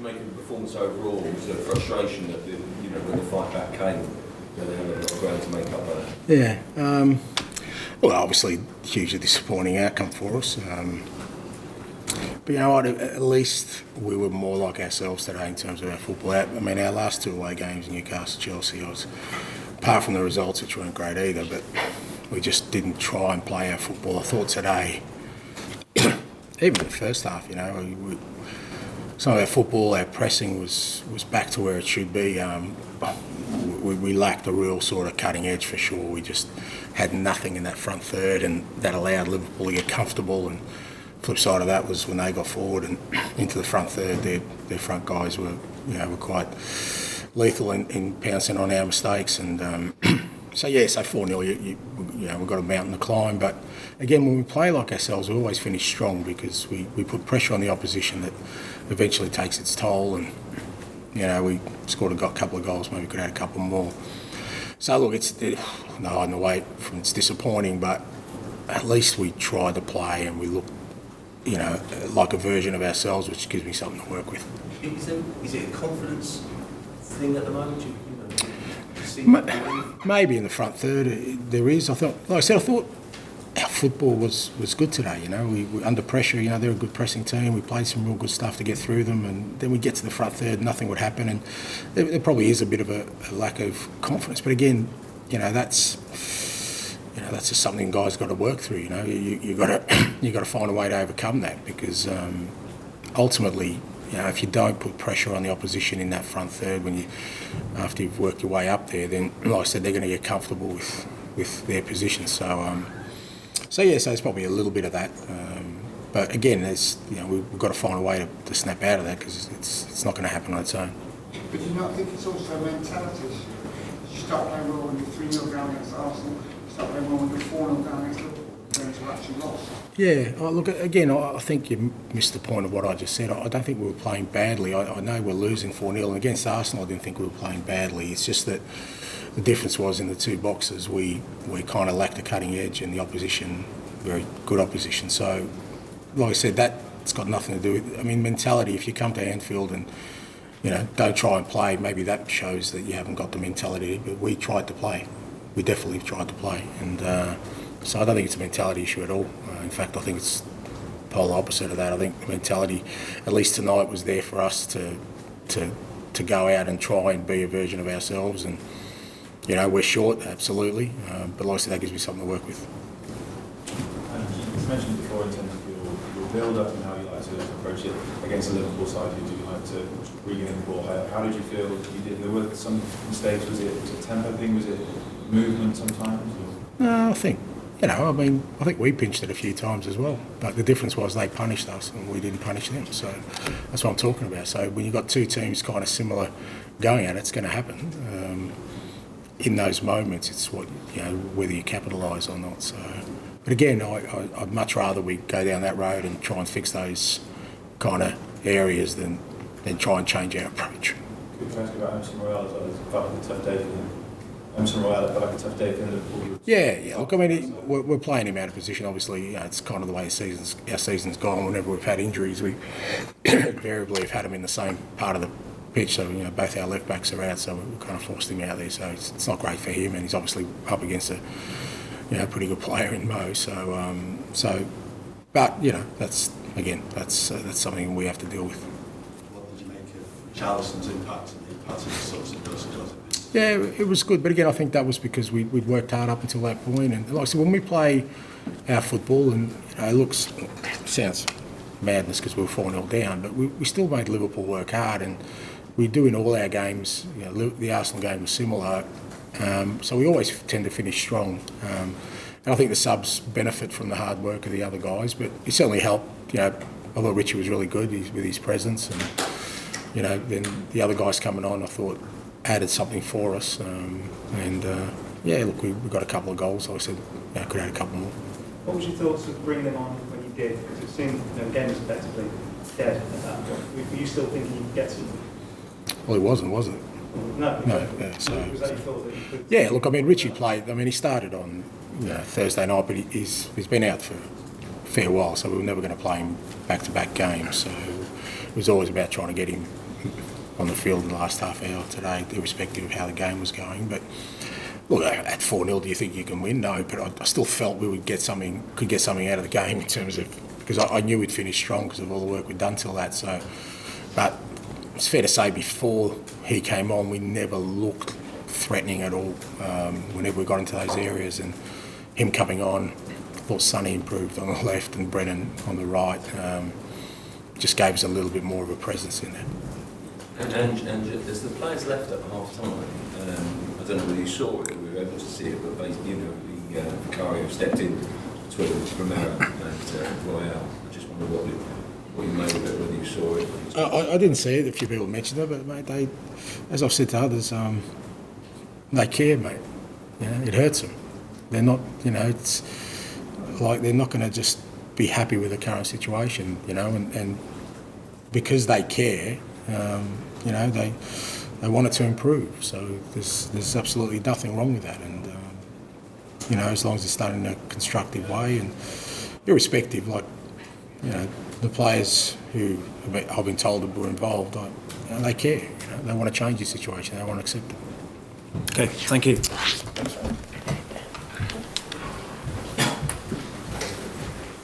you make of the performance overall? Was there frustration that when the fight back came, they had a lot of ground to make up for that? Yeah. Well, obviously, hugely disappointing outcome for us. But you know what? At least we were more like ourselves today in terms of our football. I mean, our last two away games, Newcastle, Chelsea, apart from the results, which weren't great either, but we just didn't try and play our football. I thought today, even in the first half, some of our football, our pressing was back to where it should be. We lacked a real sort of cutting edge for sure. We just had nothing in that front third, and that allowed Liverpool to get comfortable. And flip side of that was when they got forward and into the front third, their front guys were quite lethal in pouncing on our mistakes. And so 4-0, we've got a mountain to climb. But again, when we play like ourselves, we always finish strong because we put pressure on the opposition that eventually takes its toll. And we scored a couple of goals, maybe could have had a couple more. So look, it's disappointing, but at least we tried to play and we looked, like a version of ourselves, which gives me something to work with. Is it a confidence thing at the moment? Maybe in the front third there is. I thought our football was good today. We under pressure. They're a good pressing team. We played some real good stuff to get through them, and then we get to the front third, nothing would happen, and there probably is a bit of a lack of confidence. But again, that's just something guys got to work through. You got to find a way to overcome that because ultimately, if you don't put pressure on the opposition in that front third after you've worked your way up there, then like I said, they're going to get comfortable with their position. So it's probably a little bit of that. But again, we've got to find a way to snap out of that because it's not going to happen on its own. But do you not think it's also a mentality issue? You start playing well when you're 3-0 down against Arsenal. Start playing well when you're 4-0 down against Liverpool. Then you actually lost. Yeah, look, again, I think you missed the point of what I just said. I don't think we were playing badly. I know we're losing 4-0, and against Arsenal I didn't think we were playing badly. It's just that the difference was in the two boxes we kind of lacked a cutting edge, and the opposition, very good opposition. So, like I said, that's got nothing to do with, mentality. If you come to Anfield and don't try and play, maybe that shows that you haven't got the mentality. But we tried to play. We definitely tried to play, and so I don't think it's a mentality issue at all. In fact, I think it's the polar opposite of that. I think the mentality, at least tonight, was there for us to go out and try and be a version of ourselves. And we're short, absolutely, but like I said, that gives me something to work with. You mentioned before in terms of your build-up and how you like to approach it against the Liverpool side, you do like to bring in the ball. How did you feel you did? There were some mistakes. Was it a tempo thing? Was it movement sometimes? Or? No, I think we pinched it a few times as well. But the difference was they punished us and we didn't punish them. So that's what I'm talking about. So when you've got two teams kind of similar going at it, it's going to happen. In those moments, it's whether you capitalise or not. So, but again, I'd much rather we go down that road and try and fix those kind of areas than try and change our approach. Could you ask about Emerson Royal as well? It felt like a tough day for him. Emerson Royal felt like a tough day for Liverpool. Yeah. Look, we're playing him out of position. Obviously, it's kind of the way our season's gone. Whenever we've had injuries, we invariably have had him in the same part of the pitch. So both our left backs are out, so we kind of forced him out there. So it's not great for him, and he's obviously up against a pretty good player in Mo. But that's something we have to deal with. What did you make of Charleston's impact and the substitutions? Yeah, it was good, but again, I think that was because we'd worked hard up until that point. And like I said, when we play our football, and it sounds madness because we were 4-0 down, but we still made Liverpool work hard, and we do in all our games. The Arsenal game was similar, so we always tend to finish strong. And I think the subs benefit from the hard work of the other guys, but it certainly helped. I thought Richie was really good with his presence, and then the other guys coming on, I thought added something for us. Look, we got a couple of goals. Like I said, could add a couple more. What was your thoughts of bringing them on when you did? Because it seemed the game was effectively dead at that point. Were you still thinking you could get to them? Well, it wasn't, was it? No. Yeah, so, was that you thought that you could? Yeah, look, Richie played. He started on Thursday night, but he's been out for a fair while, so we were never going to play him back-to-back games. So it was always about trying to get him on the field in the last half hour today, irrespective of how the game was going. But look, at 4-0, do you think you can win? No, but I still felt we would could get something out of the game in terms of, because I knew we'd finish strong because of all the work we'd done till that. So, but it's fair to say before he came on, we never looked threatening at all. Whenever we got into those areas, and him coming on, I thought Sonny improved on the left and Brennan on the right. Just gave us a little bit more of a presence in there. And as the players left at half time, I don't know whether you saw it or we were able to see it, but basically, the Vicario stepped in between Romero and Royal. I just wonder what you made of it, whether you saw it. I didn't see it. A few people mentioned it, but mate, they, as I've said to others, they care, mate. It hurts them. They're not, it's like they're not going to just be happy with the current situation, and because they care, they want it to improve. So there's absolutely nothing wrong with that, and as long as it's done in a constructive way, and irrespective, the players who I've been told were involved, they care. They want to change the situation. They want to accept it. Okay, thank you.